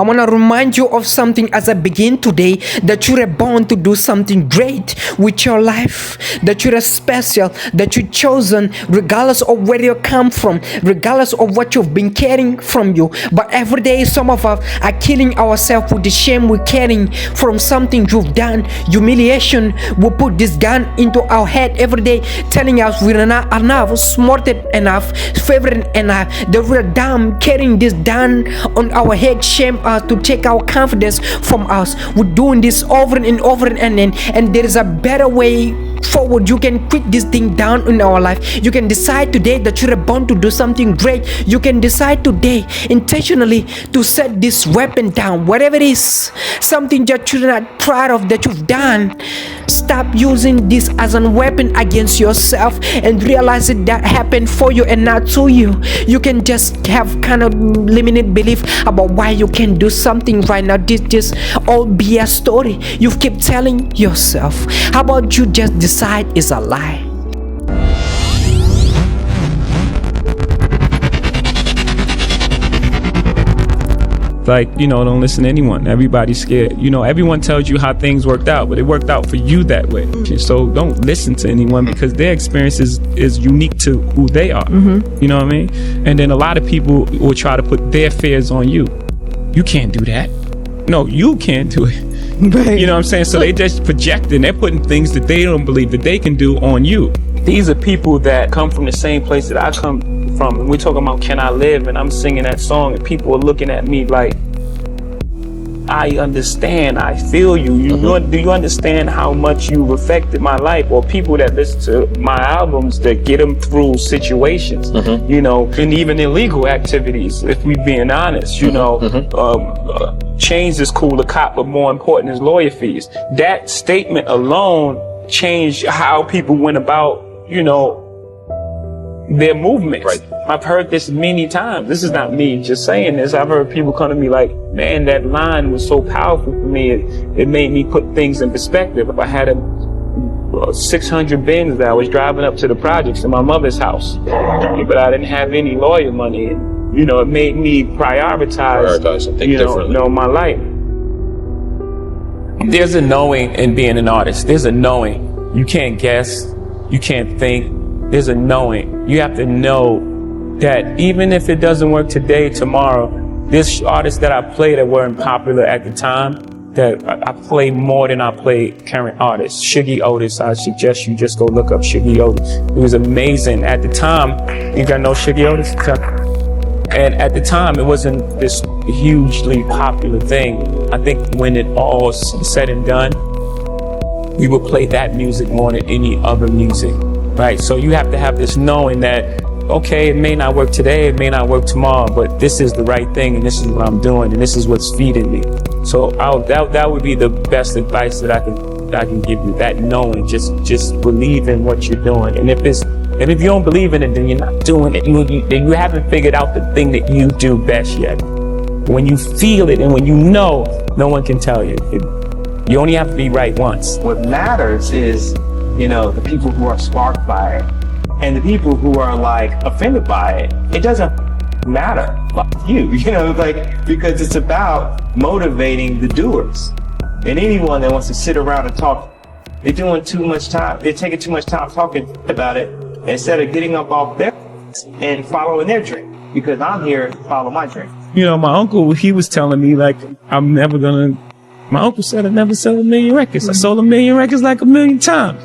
I want to remind you of something as I begin today, that you are born to do something great with your life, that you are special, that you're chosen regardless of where you come from, regardless of what you've been carrying from you. But every day some of us are killing ourselves with the shame we're carrying from something you've done. Humiliation will put this gun into our head every day, telling us we're not enough, smarted enough, favored enough, that we're dumb, carrying this down on our head, shame us to take our confidence from us. We're doing this over and over and there is a better way forward. You can quit this thing down in our life. You can decide today that you're born to do something great. You can decide today intentionally to set this weapon down, whatever it is, something that you're not proud of that you've done. Stop using this as a weapon against yourself and realize that happened for you and not to you. You can just have kind of limited belief about why you can do something right now. This just all be a story you keep telling yourself. How about you just decide it's a lie? Like, don't listen to anyone. Everybody's scared. Everyone tells you how things worked out, but it worked out for you that way. So don't listen to anyone because their experience is unique to who they are. You know what I mean? And then a lot of people will try to put their fears on you. You can't do that. No, you can't do it. Right. You know what I'm saying? So they just projecting. They're putting things that they don't believe that they can do on you. These are people that come from the same place that I come from. And we're talking about Can I Live? And I'm singing that song and people are looking at me like, I understand, I feel you. Do you understand how much you've affected my life? Or people that listen to my albums that get them through situations, and even illegal activities, if we're being honest, change is cool to cop, but more important is lawyer fees. That statement alone changed how people went about, their movements. Right. I've heard this many times. This is not me just saying this. I've heard people come to me like, man, that line was so powerful for me. It made me put things in perspective. I had a 600 Benz that I was driving up to the projects in my mother's house, but I didn't have any lawyer money. It made me prioritize something differently. My life. There's a knowing in being an artist. There's a knowing. You can't guess. You can't think. There's a knowing. You have to know that even if it doesn't work today, tomorrow, this artist that I played that weren't popular at the time, that I play more than I play current artists. Shuggie Otis, I suggest you just go look up Shuggie Otis. It was amazing. At the time, you gotta know Shuggie Otis? And at the time, it wasn't this hugely popular thing. I think when it all said and done, we would play that music more than any other music. Right, so you have to have this knowing that, okay, it may not work today, it may not work tomorrow, but this is the right thing, and this is what I'm doing, and this is what's feeding me. So that would be the best advice that I can give you. That knowing, just believe in what you're doing, and if you don't believe in it, then you're not doing it. Then you haven't figured out the thing that you do best yet. When you feel it and when you know, no one can tell you. You only have to be right once. What matters is, the people who are sparked by it and the people who are like offended by it. It doesn't matter like you, because it's about motivating the doers. And anyone that wants to sit around and talk, they're doing too much time. They're taking too much time talking about it instead of getting up off their and following their dream. Because I'm here to follow my dream. My uncle, he was telling me like, my uncle said I never sold 1 million records. I sold 1 million records like 1 million times.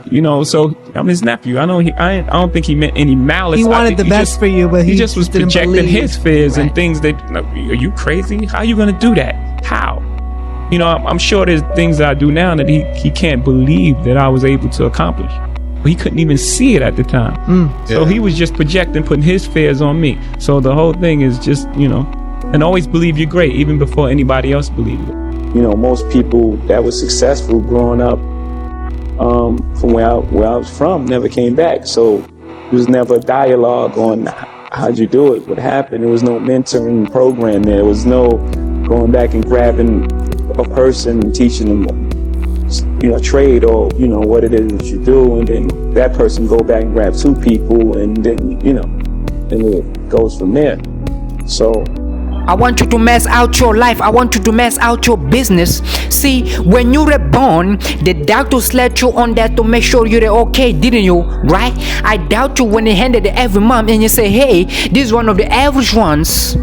So I'm his nephew. I don't think he meant any malice. He wanted the best for you, but he just was projecting his fears and things that, are you crazy? How are you going to do that? How? I'm sure there's things that I do now that he can't believe that I was able to accomplish. But he couldn't even see it at the time. So he was just projecting, putting his fears on me. So the whole thing is just, and always believe you're great, even before anybody else believes it. Most people that were successful growing up from where I was from never came back. So there was never a dialogue on how'd you do it, what happened. There was no mentoring program there. There was no going back and grabbing a person and teaching them, trade or, what it is that you do. And then that person go back and grab 2 people and then, and it goes from there. So I want you to mess out your life. I want you to mess out your business. See, when you were born, the doctors let you on that to make sure you're okay, didn't you? Right? I doubt you when they handed it every month and you say, hey, this is one of the average ones.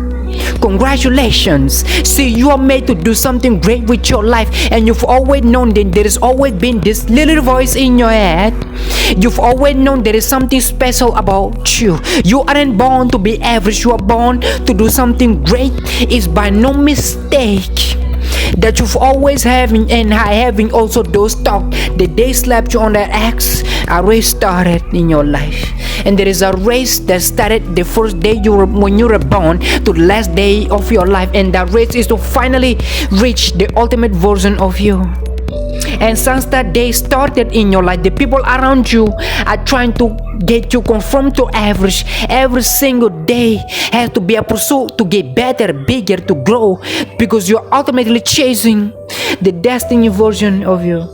Congratulations. See, you are made to do something great with your life, and you've always known that there has always been this little voice in your head. You've always known there is something special about you. You aren't born to be average, you are born to do something great. It's by no mistake that you've always having and having also those thoughts. The day slapped you on that axe, a race started in your life. And there is a race that started the first day when you were born to the last day of your life, and that race is to finally reach the ultimate version of you. And since that day started in your life, the people around you are trying to get you conform to average. Every single day has to be a pursuit to get better, bigger, to grow, because you're ultimately chasing the destiny version of you.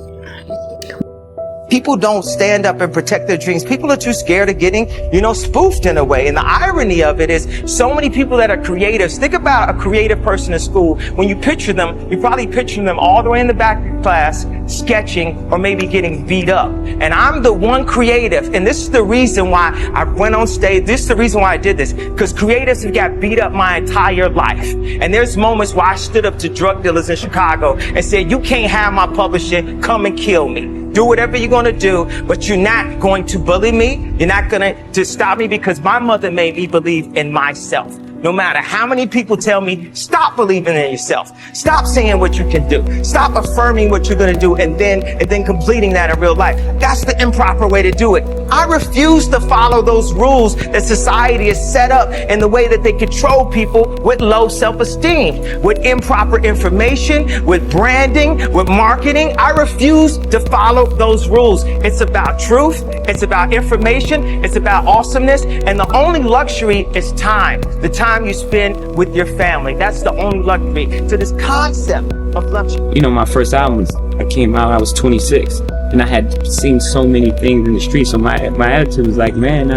People don't stand up and protect their dreams. People are too scared of getting, spoofed in a way. And the irony of it is so many people that are creatives. Think about a creative person in school. When you picture them, you're probably picturing them all the way in the back of class, sketching or maybe getting beat up. And I'm the one creative. And this is the reason why I went on stage. This is the reason why I did this. Because creatives have got beat up my entire life. And there's moments where I stood up to drug dealers in Chicago and said, you can't have my publishing, come and kill me. Do whatever you're going to do, but you're not going to bully me. You're not going to stop me, because my mother made me believe in myself. No matter how many people tell me, stop believing in yourself. Stop saying what you can do. Stop affirming what you're going to do and then completing that in real life. That's the improper way to do it. I refuse to follow those rules that society has set up in the way that they control people with low self-esteem, with improper information, with branding, with marketing. I refuse to follow those rules. It's about truth. It's about information. It's about awesomeness. And the only luxury is time. The time you spend with your family. That's the only luxury. To this concept of luxury. My first album I came out, I was 26, and I had seen so many things in the street. So my attitude was like, man,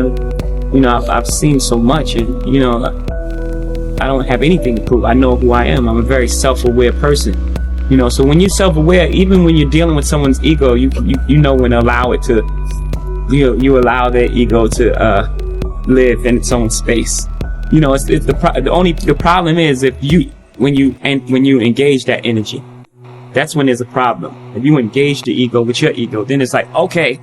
I've seen so much, and I don't have anything to prove. I know who I am. I'm a very self-aware person. So when you're self-aware, even when you're dealing with someone's ego, you know when to allow it to, you allow their ego to live in its own space. The problem is when you engage that energy, that's when there's a problem. If you engage the ego with your ego, then it's like, okay,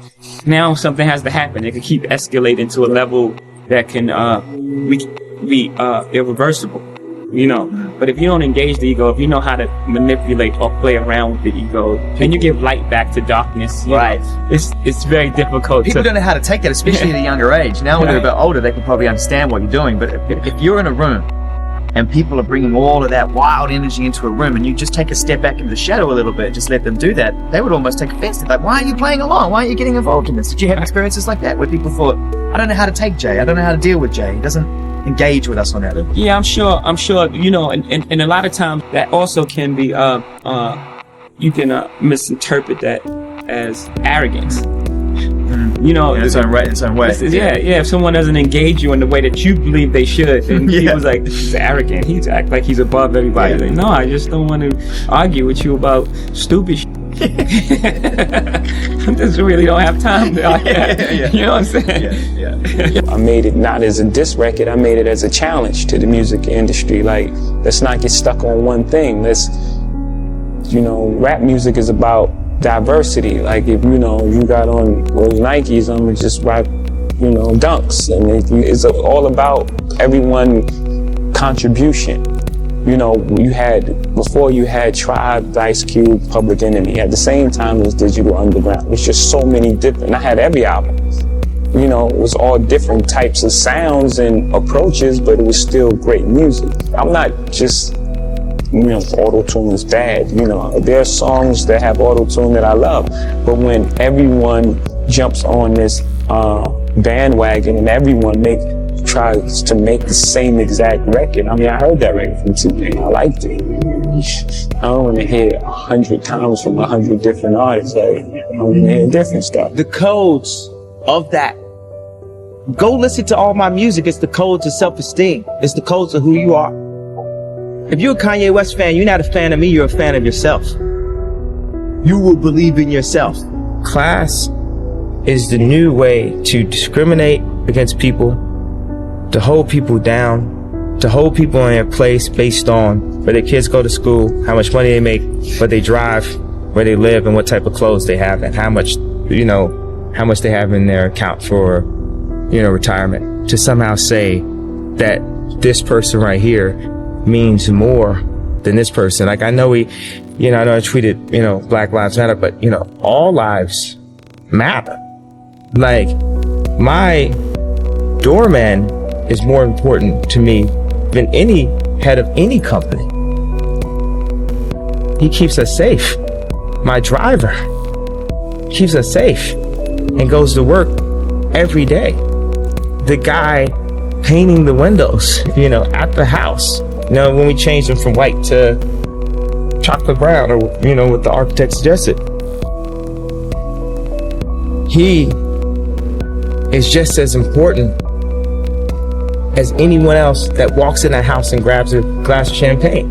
now something has to happen. It can keep escalating to a level that can be irreversible. But if you don't engage the ego, if you know how to manipulate or play around with the ego, then you give light back to darkness. Right. It's very difficult. People don't know how to take that, especially at a younger age. Now when they're a bit older, they can probably understand what you're doing. But if you're in a room and people are bringing all of that wild energy into a room, and you just take a step back into the shadow a little bit, just let them do that, they would almost take offense. They're like, why are you playing along? Why aren't you getting involved in this? Did you have experiences like that where people thought, I don't know how to take Jay. I don't know how to deal with Jay. He doesn't engage with us on that. Yeah, I'm sure, and a lot of times that also can be, you can misinterpret that as arrogance. In its own way. If someone doesn't engage you in the way that you believe they should, then he was like, he's arrogant. He's act like he's above everybody. Like, no, I just don't want to argue with you about stupid shit. I just really don't have time to You know what I'm saying? I made it not as a diss record, I made it as a challenge to the music industry. Like, let's not get stuck on one thing. Rap music is about diversity. Like, if you got on those Nikes, I'm gonna just rock, dunks. And it's all about everyone contribution. Before you had Tribe, Ice Cube, Public Enemy. At the same time, it was Digital Underground. It's just so many different. I had every album. It was all different types of sounds and approaches, but it was still great music. I'm not just, auto-tune is bad. There are songs that have auto-tune that I love, but when everyone jumps on this bandwagon and everyone tries to make the same exact record. I heard that record from Tupac. I liked it. I don't want to hear 100 times from 100 different artists. Like, I want to hear different stuff. The codes of that. Go listen to all my music. It's the codes of self-esteem. It's the codes of who you are. If you're a Kanye West fan, you're not a fan of me, you're a fan of yourself. You will believe in yourself. Class is the new way to discriminate against people, to hold people down, to hold people in their place based on where their kids go to school, how much money they make, what they drive, where they live, and what type of clothes they have, and how much they have in their account for, retirement. To somehow say that this person right here means more than this person. Like, I know I tweeted, Black Lives Matter, but, all lives matter. Like, my doorman is more important to me than any head of any company. He keeps us safe. My driver keeps us safe and goes to work every day. The guy painting the windows, at the house, when we changed them from white to chocolate brown, or, what the architect suggested. He is just as important as anyone else that walks in that house and grabs a glass of champagne.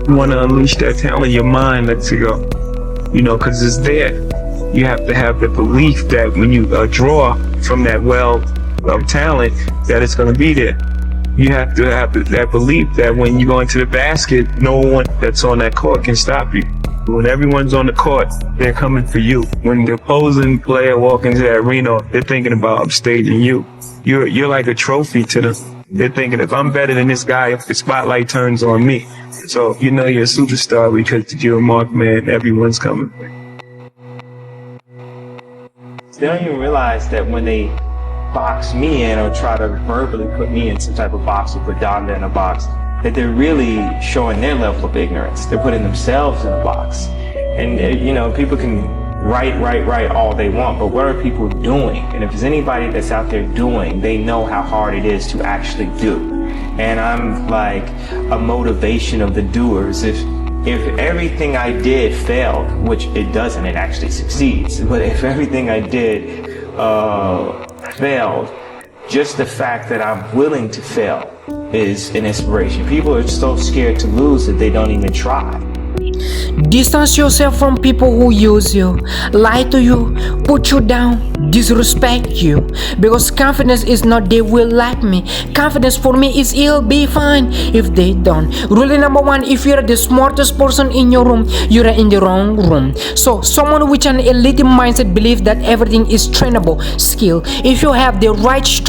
You want to unleash that talent, your mind lets it go. Because it's there. You have to have the belief that when you draw from that well of talent, that it's going to be there. You have to have that belief that when you go into the basket, no one that's on that court can stop you. When everyone's on the court, they're coming for you. When the opposing player walks into that arena, they're thinking about upstaging you. You're like a trophy to them. They're thinking, if I'm better than this guy, if the spotlight turns on me. So you're a superstar because you're a marked man. Everyone's coming. They don't even realize that when they box me in or try to verbally put me in some type of box or put Donda in a box, that they're really showing their level of ignorance. They're putting themselves in a box. And, people can write all they want, but what are people doing? And if there's anybody that's out there doing, they know how hard it is to actually do. And I'm like a motivation of the doers. If everything I did failed, which it doesn't, it actually succeeds. But if everything I did failed, just the fact that I'm willing to fail is an inspiration. People are so scared to lose that they don't even try. Distance yourself from people who use you, lie to you, put you down, disrespect you. Because confidence is not they will like me. Confidence for me is it'll be fine if they don't. Rule number 1, if you're the smartest person in your room, you're in the wrong room. So someone with an elite mindset believes that everything is trainable skill. If you have the right strategy,